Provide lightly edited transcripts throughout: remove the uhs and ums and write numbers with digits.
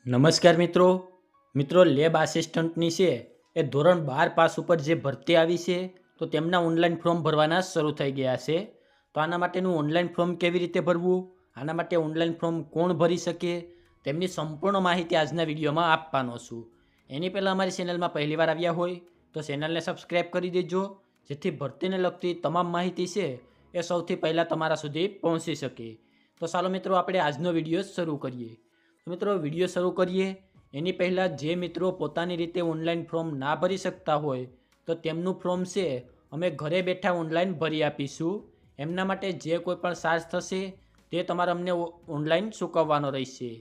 નમસ્કાર મિત્રો લેબ આસિસ્ટન્ટની છે એ ધોરણ 12 પાસ ઉપર જે ભરતી આવી છે તો તેમના ઓનલાઈન ફોર્મ ભરવાના શરૂ થઈ ગયા છે. તો આના માટેનું ઓનલાઈન ફોર્મ કેવી રીતે ભરવું, આના માટે ઓનલાઈન ફોર્મ કોણ ભરી શકે, તેમની સંપૂર્ણ માહિતી આજના વિડીયોમાં આપવાનો છું. એની પહેલાં અમારી ચેનલમાં પહેલીવાર આવ્યા હોય તો ચેનલને સબસ્ક્રાઈબ કરી દેજો, જેથી ભરતીને લગતી તમામ માહિતી છે એ સૌથી પહેલાં તમારા સુધી પહોંચી શકે. તો ચાલો મિત્રો આપણે આજનો વિડીયો શરૂ કરીએ. મિત્રો વિડીયો શરૂ કરીએ એની પહેલાં જે મિત્રો પોતાની રીતે ઓનલાઈન ફોર્મ ના ભરી શકતા હોય તો તેમનું ફોર્મ છે અમે ઘરે બેઠા ઓનલાઈન ભરી આપીશું. એમના માટે જે કોઈ પણ ચાર્જ થશે તે તમારે અમને ઓનલાઈન ચૂકવવાનો રહેશે.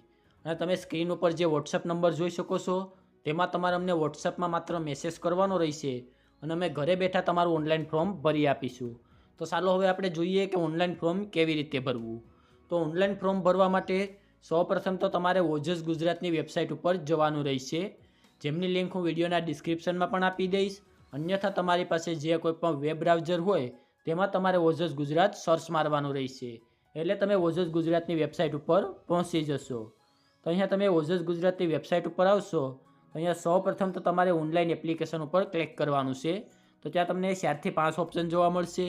અને તમે સ્ક્રીન ઉપર જે વોટ્સઅપ નંબર જોઈ શકો છો તેમાં તમારે અમને વોટ્સઅપમાં માત્ર મેસેજ કરવાનો રહેશે અને અમે ઘરે બેઠા તમારું ઓનલાઈન ફોર્મ ભરી આપીશું. તો ચાલો હવે આપણે જોઈએ કે ઓનલાઈન ફોર્મ કેવી રીતે ભરવું. તો ઓનલાઈન ફોર્મ ભરવા માટે સૌપ્રથમ તો તમારે ઓજસ ગુજરાતની વેબસાઇટ ઉપર જવાનું રહેશે, જેમની લિંક હું વિડીયોના ડિસ્ક્રિપ્શનમાં પણ આપી દઈશ. અન્યથા તમારી પાસે જે કોઈ પણ વેબ બ્રાઉઝર હોય તેમાં તમારે ઓજસ ગુજરાત સર્ચ મારવાનું રહેશે, એટલે તમે ઓજસ ગુજરાતની વેબસાઇટ ઉપર પહોંચી જશો. તો અહીંયા તમે ઓજસ ગુજરાતની વેબસાઇટ ઉપર આવશો તો અહીંયા સૌપ્રથમ તો તમારે ઓનલાઈન એપ્લિકેશન ઉપર ક્લિક કરવાનું છે. તો ત્યાં તમને 4 થી 5 ઓપ્શન જોવા મળશે: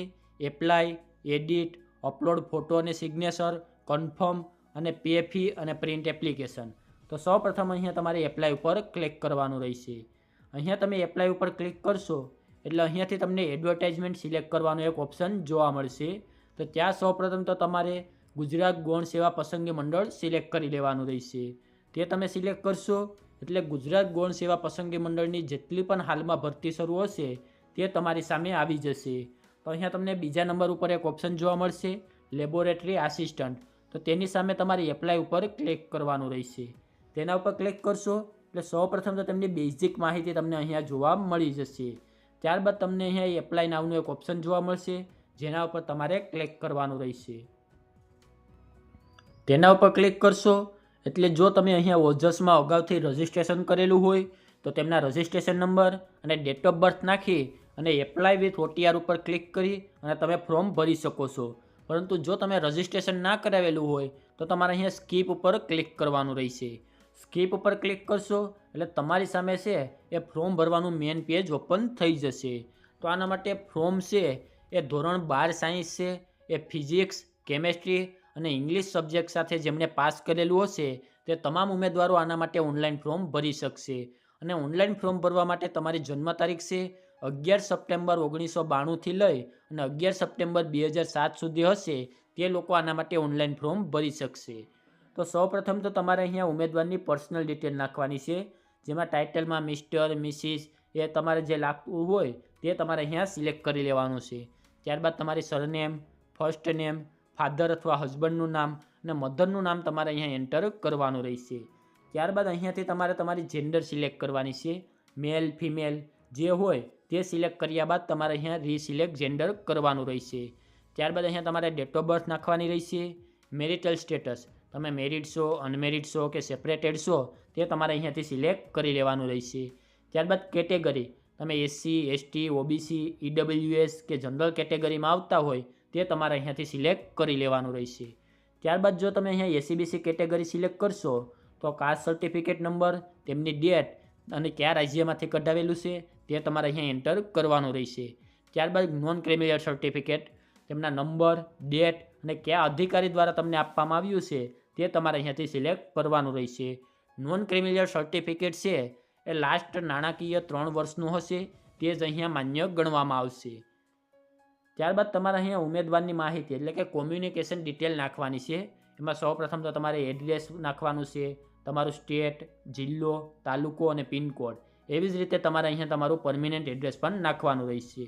એપ્લાય, એડિટ, અપલોડ ફોટો અને સિગ્નેચર, કન્ફર્મ અને પે ફી અને પ્રિન્ટ એપ્લિકેશન. તો સૌપ્રથમ અહીંયા તમારે એપ્લાય ઉપર ક્લિક કરવાનું રહેશે. અહીંયા તમે એપ્લાય ઉપર ક્લિક કરશો એટલે અહીંયાથી તમને એડવર્ટાઇઝમેન્ટ સિલેક્ટ કરવાનો એક ઓપ્શન જોવા મળશે. તો ત્યાં સૌપ્રથમ તો તમારે ગુજરાત ગૌણ સેવા પસંદગી મંડળ સિલેક્ટ કરી લેવાનું રહેશે. તે તમે સિલેક્ટ કરશો એટલે ગુજરાત ગૌણ સેવા પસંદગી મંડળની જેટલી પણ હાલમાં ભરતી શરૂ હશે તે તમારી સામે આવી જશે. તો અહીંયા તમને બીજા નંબર ઉપર એક ઓપ્શન જોવા મળશે, લેબોરેટરી આસિસ્ટન્ટ. તો તેની સામે તમારે એપ્લાય ઉપર ક્લિક કરવાનું રહેશે. તેના ઉપર ક્લિક કરશો એટલે સૌપ્રથમ તો તેમની બેઝિક માહિતી તમને અહીંયા જોવા મળી જશે. ત્યારબાદ તમને અહીંયા એપ્લાય નાવનું એક ઓપ્શન જોવા મળશે, જેના ઉપર તમારે ક્લિક કરવાનું રહેશે. તેના ઉપર ક્લિક કરશો એટલે જો તમે અહીંયા ઓજસમાં અગાઉથી રજિસ્ટ્રેશન કરેલું હોય તો તેમના રજિસ્ટ્રેશન નંબર અને ડેટ ઓફ બર્થ નાખી અને એપ્લાય વિથ OTR ઉપર ક્લિક કરી અને તમે ફોર્મ ભરી શકો છો. પરંતુ જો તમે રજિસ્ટ્રેશન ના કરાવેલું હોય તો તમારે અહીંયા સ્કીપ ઉપર ક્લિક કરવાનું રહેશે. સ્કીપ ઉપર ક્લિક કરશો એટલે તમારી સામે છે એ ફોર્મ ભરવાનું મેઇન પેજ ઓપન થઈ જશે. તો આના માટે ફોર્મ છે એ ધોરણ 12 સાયન્સ છે એ ફિઝિક્સ, કેમેસ્ટ્રી અને ઇંગ્લિશ સબ્જેક્ટ સાથે જેમણે પાસ કરેલું હશે તે તમામ ઉમેદવારો આના માટે ઓનલાઈન ફોર્મ ભરી શકશે. અને ઓનલાઈન ફોર્મ ભરવા માટે તમારી જન્મ તારીખ છે 11 સપ્ટેમ્બર 1992થી લઈ અને 11 સપ્ટેમ્બર 2007 સુધી હશે તે લોકો આના માટે ઓનલાઈન ફોર્મ ભરી શકશે. તો સૌપ્રથમ તો તમારે અહીંયા ઉમેદવારની પર્સનલ ડિટેલ નાખવાની છે, જેમાં ટાઇટલમાં મિસ્ટર, મિસિસ એ તમારે જે લાગતું હોય તે તમારે અહીંયા સિલેક્ટ કરી લેવાનું છે. ત્યારબાદ તમારી સરનેમ, ફર્સ્ટ નેમ, ફાધર અથવા હસબન્ડનું નામ અને મધરનું નામ તમારે અહીંયા એન્ટર કરવાનું રહેશે. ત્યારબાદ અહીંયાથી તમારે તમારી જેન્ડર સિલેક્ટ કરવાની છે, મેલ, ફિમેલ જે હોય તે સિલેક્ટ કર્યા બાદ તમારે અહીંયા રીસિલેક્ટ જેન્ડર કરવાનું રહેશે. ત્યારબાદ અહીંયા તમારે ડેટ ઓફ બર્થ નાખવાની રહેશે. મેરિટલ સ્ટેટસ, તમે મેરિડ છો, અનમેરિડ છો કે સેપરેટેડ છો તે તમારે અહીંયાથી સિલેક્ટ કરી લેવાનું રહેશે. ત્યારબાદ કેટેગરી, તમે SC, ST, OBC, EWS કે જનરલ કેટેગરીમાં આવતા હોય તે તમારે અહીંયાથી સિલેક્ટ કરી લેવાનું રહેશે. ત્યારબાદ જો તમે અહીંયા SCBC કેટેગરી સિલેક્ટ કરશો તો કાસ્ટ સર્ટિફિકેટ નંબર, તેમની ડેટ અને કયા રાજ્યમાંથી કઢાવેલું છે તે તમારે અહીંયા એન્ટર કરવાનું રહેશે. ત્યારબાદ નોન ક્રિમિનલ સર્ટિફિકેટ, તેમના નંબર, ડેટ અને કયા અધિકારી દ્વારા તમને આપવામાં આવ્યું છે તે તમારે અહીંયાથી સિલેક્ટ કરવાનું રહેશે. નોન ક્રિમિનલ સર્ટિફિકેટ છે એ લાસ્ટ નાણાકીય 3 વર્ષનું હશે તે જ અહીંયા માન્ય ગણવામાં આવશે. ત્યારબાદ તમારે અહીંયા ઉમેદવારની માહિતી એટલે કે કોમ્યુનિકેશન ડિટેલ નાખવાની છે. એમાં સૌપ્રથમ તો તમારે એડ્રેસ નાખવાનું છે, તમારું સ્ટેટ, જિલ્લો, તાલુકો અને પિનકોડ. એવી જ રીતે તમારે અહીંયા તમારું પરમિનન્ટ એડ્રેસ પણ નાખવાનું રહેશે.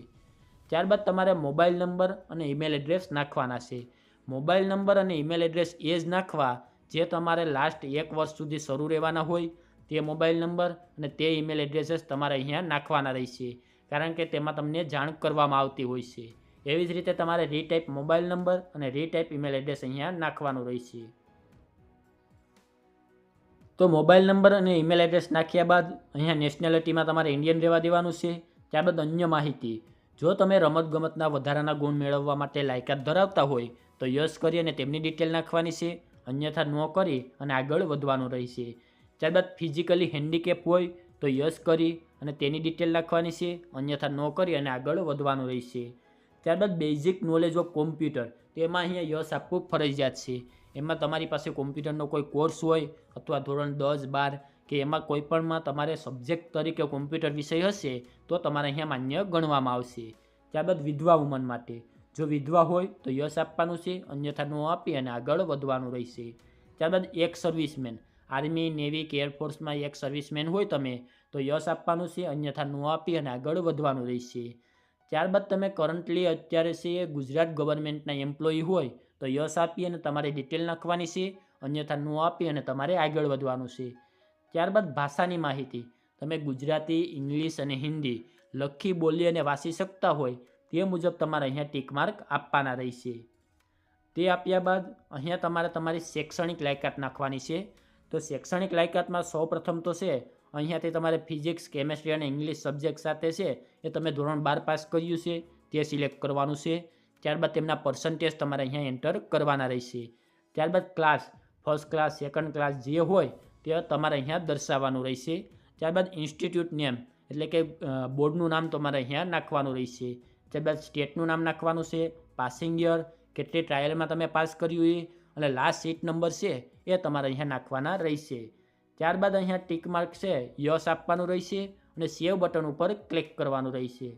ત્યારબાદ તમારે મોબાઈલ નંબર અને ઈમેલ એડ્રેસ નાખવાના છે. મોબાઈલ નંબર અને ઈમેલ એડ્રેસ એ જ નાખવા જે તમારે લાસ્ટ 1 વર્ષ સુધી શરૂ રહેવાના હોય તે મોબાઈલ નંબર અને તે ઈમેલ એડ્રેસ જ તમારે અહીંયા નાખવાના રહેશે, કારણ કે તેમાં તમને જાણ કરવામાં આવતી હોય છે. એવી જ રીતે તમારે રીટાઈપ મોબાઈલ નંબર અને રીટાઈપ ઈમેલ એડ્રેસ અહીંયા નાખવાનું રહેશે. તો મોબાઈલ નંબર અને ઈમેલ એડ્રેસ નાખ્યા બાદ અહીંયા નેશનાલિટીમાં તમારે ઇન્ડિયન રહેવા દેવાનું છે. ત્યારબાદ અન્ય માહિતી, જો તમે રમતગમતના વધારાના ગુણ મેળવવા માટે લાયકાત ધરાવતા હોય તો યસ કરી અને તેમની ડિટેલ નાખવાની છે, અન્યથા નો કરી અને આગળ વધવાનું રહેશે. ત્યારબાદ ફિઝિકલી હેન્ડીકેપ હોય તો યસ કરી અને તેની ડિટેલ નાખવાની છે, અન્યથા ન કરી અને આગળ વધવાનું રહેશે. ત્યારબાદ બેઝિક નોલેજ ઓફ કોમ્પ્યુટર, તેમાં અહીંયા યસ આપવું ફરજિયાત છે. એમાં તમારી પાસે કોમ્પ્યુટરનો કોઈ કોર્સ હોય અથવા ધોરણ 10, 12 કે એમાં કોઈ પણમાં તમારે સબ્જેક્ટ તરીકે કોમ્પ્યુટર વિષય હશે તો તમારે અહીંયા માન્ય ગણવામાં આવશે. ત્યારબાદ વિધવા વુમન માટે, જો વિધવા હોય તો યસ આપવાનું છે, અન્યથા નો આપી અને આગળ વધવાનું રહેશે. ત્યારબાદ એક સર્વિસમેન, આર્મી, નેવી કે એરફોર્સમાં એક સર્વિસમેન હોય તમે તો યસ આપવાનું છે, અન્યથા નો આપી અને આગળ વધવાનું રહેશે. ત્યારબાદ તમે કરન્ટલી અત્યારે છે ગુજરાત ગવર્મેન્ટના એમ્પ્લોયી હોય તો યસ આપી અને તમારે ડિટેલ નાખવાની છે, અન્યથા નો આપી અને તમારે આગળ વધવાનું છે. ત્યારબાદ ભાષાની માહિતી, તમે ગુજરાતી, ઇંગ્લિશ અને હિન્દી લખી, બોલી અને વાંચી શકતા હોય તે મુજબ તમારે અહીંયા ટીક માર્ક આપવાના રહેશે. તે આપ્યા બાદ અહીંયા તમારે તમારી શૈક્ષણિક લાયકાત નાખવાની છે. તો શૈક્ષણિક લાયકાતમાં સૌપ્રથમ તો છે અહીંયાથી તમારે ફિઝિક્સ, કેમેસ્ટ્રી અને ઇંગ્લિશ સબ્જેક્ટ સાથે છે એ તમે ધોરણ 12 પાસ કર્યું છે તે સિલેક્ટ કરવાનું છે. ત્યારબાદ તેમના પર્સન્ટેજ તમારે અહીંયા એન્ટર કરવાના રહેશે. ત્યારબાદ class, first class, second class જે હોય તે તમારે અહીંયા દર્શાવવાનું રહેશે. ત્યારબાદ ઇન્સ્ટિટ્યૂટ નેમ એટલે કે બોર્ડનું નામ તમારે અહીંયા નાખવાનું રહેશે. ત્યારબાદ સ્ટેટનું નામ નાખવાનું છે, પાસિંગ યર, કેટલી ટ્રાયલમાં તમે પાસ કર્યું એ અને લાસ્ટ સીટ નંબર છે એ તમારે અહીંયા નાખવાના રહેશે. ત્યારબાદ અહીંયા ટીક માર્ક છે યસ આપવાનું રહેશે અને સેવ બટન ઉપર ક્લિક કરવાનું રહેશે.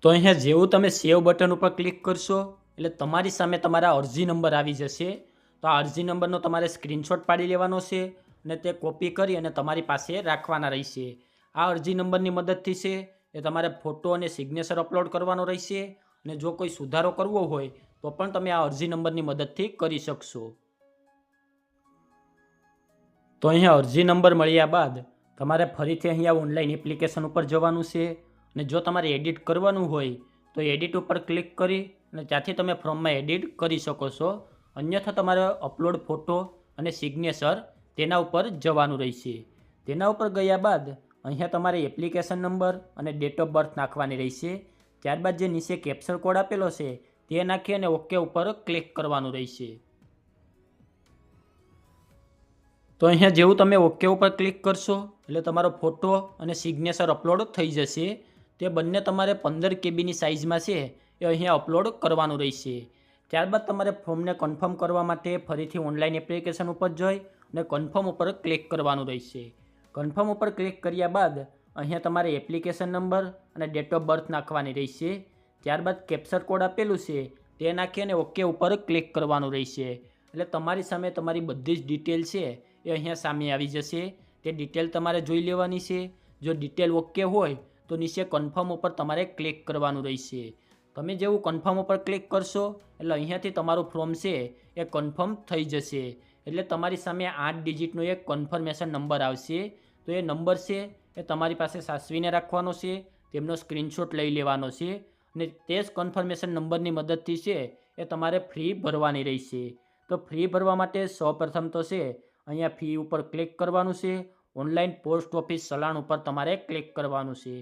તો અહીંયા જેવું તમે સેવ બટન ઉપર ક્લિક કરશો એટલે તમારી સામે તમારા અરજી નંબર આવી જશે. તો આ અરજી નંબરનો તમારે સ્ક્રીનશોટ પાડી લેવાનો છે અને તે કોપી કરી અને તમારી પાસે રાખવાના રહેશે. આ અરજી નંબરની મદદથી છે એ તમારે ફોટો અને સિગ્નેચર અપલોડ કરવાનો રહેશે અને જો કોઈ સુધારો કરવો હોય તો પણ તમે આ અરજી નંબરની મદદથી કરી શકશો. તો અહીંયા અરજી નંબર મળ્યા બાદ તમારે ફરીથી અહીંયા ઓનલાઈન એપ્લિકેશન ઉપર જવાનું છે અને જો તમારે એડિટ કરવાનું હોય તો એડિટ ઉપર ક્લિક કરી અને ત્યાંથી તમે ફોર્મમાં એડિટ કરી શકો છો. અન્યથા તમારે અપલોડ ફોટો અને સિગ્નેચર તેના ઉપર જવાનું રહેશે. તેના ઉપર ગયા બાદ અહીંયા તમારે એપ્લિકેશન નંબર અને ડેટ ઓફ બર્થ નાખવાની રહેશે. ત્યારબાદ જે નીચે કેપ્ચર કોડ આપેલો છે તે નાખી અને ઓકે ઉપર ક્લિક કરવાનું રહેશે. તો અહીંયા જેવું તમે ઓકે ઉપર ક્લિક કરશો એટલે તમારો ફોટો અને સિગ્નેચર અપલોડ થઈ જશે. તે બંને તમારે 15 KBની સાઇઝમાં છે એ અહીંયા અપલોડ કરવાનું રહેશે. ત્યારબાદ તમારે ફોર્મને કન્ફર્મ કરવા માટે ફરીથી ઓનલાઈન એપ્લિકેશન ઉપર જઈ અને કન્ફર્મ ઉપર ક્લિક કરવાનું રહેશે. કન્ફર્મ ઉપર ક્લિક કર્યા બાદ અહીંયા તમારે એપ્લિકેશન નંબર અને ડેટ ઓફ બર્થ નાખવાની રહેશે. ત્યારબાદ કેપ્ચર કોડ આપેલું છે તે નાખી અને ઓકે ઉપર ક્લિક કરવાનું રહેશે. એટલે તમારી સામે તમારી બધી જ ડિટેલ છે એ અહીંયા સામે આવી જશે. તે ડિટેલ તમારે જોઈ લેવાની છે. જો ડિટેલ ઓકે હોય તો નીચે કન્ફર્મ ઉપર તમારે ક્લિક કરવાનું રહેશે. તમે જેવું કન્ફર્મ ઉપર ક્લિક કરશો એટલે અહીંયાથી તમારું ફોર્મ છે એ કન્ફર્મ થઈ જશે. એટલે તમારી સામે 8 ડિજિટનો એક કન્ફર્મેશન નંબર આવશે. તો એ નંબર છે એ તમારી પાસે સાચવીને રાખવાનો છે, તેમનો સ્ક્રીનશોટ લઈ લેવાનો છે અને તે જ કન્ફર્મેશન નંબરની મદદથી છે એ તમારે ફી ભરવાની રહેશે. તો ફી ભરવા માટે સૌપ્રથમ તો છે અહીંયા ફી ઉપર ક્લિક કરવાનું છે. ઓનલાઈન પોસ્ટ ઓફિસ ચલાણ ઉપર તમારે ક્લિક કરવાનું છે.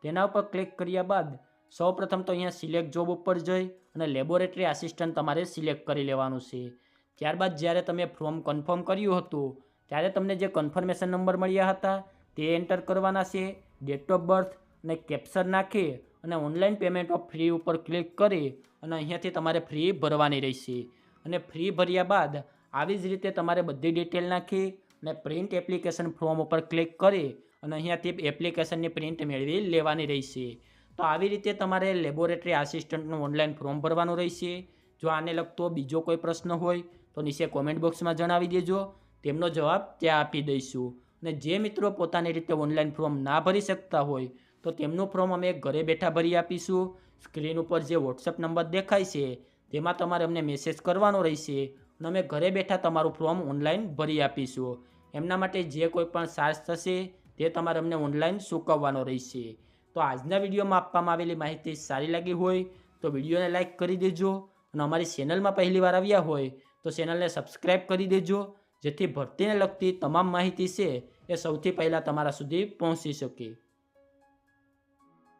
તેના ઉપર ક્લિક કર્યા બાદ સૌપ્રથમ તો અહીંયા સિલેક્ટ જોબ ઉપર જઈ અને લેબોરેટરી આસિસ્ટન્ટ તમારે સિલેક્ટ કરી લેવાનું છે. ત્યારબાદ જ્યારે તમે ફોર્મ કન્ફર્મ કર્યું હતું ત્યારે તમને જે કન્ફર્મેશન નંબર મળ્યા હતા તે એન્ટર કરવાના છે. ડેટ ઓફ બર્થ અને કેપ્ચર નાખી અને ઓનલાઈન પેમેન્ટ ઓફ ફ્રી ઉપર ક્લિક કરી અને અહીંયાથી તમારે ફ્રી ભરવાની રહેશે. અને ફ્રી ભર્યા બાદ આવી જ રીતે તમારે બધી ડિટેલ નાખી અને પ્રિન્ટ એપ્લિકેશન ફોર્મ ઉપર ક્લિક કરી અને અહીંયાથી એપ્લિકેશનની પ્રિન્ટ મેળવી લેવાની રહેશે. તો આવી રીતે તમારે લેબોરેટરી આસિસ્ટન્ટનું ઓનલાઈન ફોર્મ ભરવાનું રહેશે. જો આને લગતો બીજો કોઈ પ્રશ્ન હોય તો નીચે કોમેન્ટ બોક્સમાં જણાવી દેજો, તેમનો જવાબ ત્યાં આપી દઈશું. અને જે મિત્રો પોતાની રીતે ઓનલાઈન ફોર્મ ના ભરી શકતા હોય તો તેમનું ફોર્મ અમે ઘરે બેઠા ભરી આપીશું. સ્ક્રીન ઉપર જે વોટ્સએપ નંબર દેખાય છે તેમાં તમારે અમને મેસેજ કરવાનો રહેશે અને અમે ઘરે બેઠા તમારું ફોર્મ ઓનલાઈન ભરી આપીશું. એમના માટે જે કોઈ પણ ચાર્જ થશે તે તમારે અમને ઓનલાઈન ચૂકવવાનો રહેશે. તો આજના વિડીયોમાં આપવામાં આવેલી માહિતી સારી લાગી હોય તો વિડીયોને લાઇક કરી દેજો અને અમારી ચેનલમાં પહેલીવાર આવ્યા હોય તો ચેનલને સબસ્ક્રાઈબ કરી દેજો, જેથી ભરતીને લગતી તમામ માહિતી છે એ સૌથી પહેલાં તમારા સુધી પહોંચી શકે.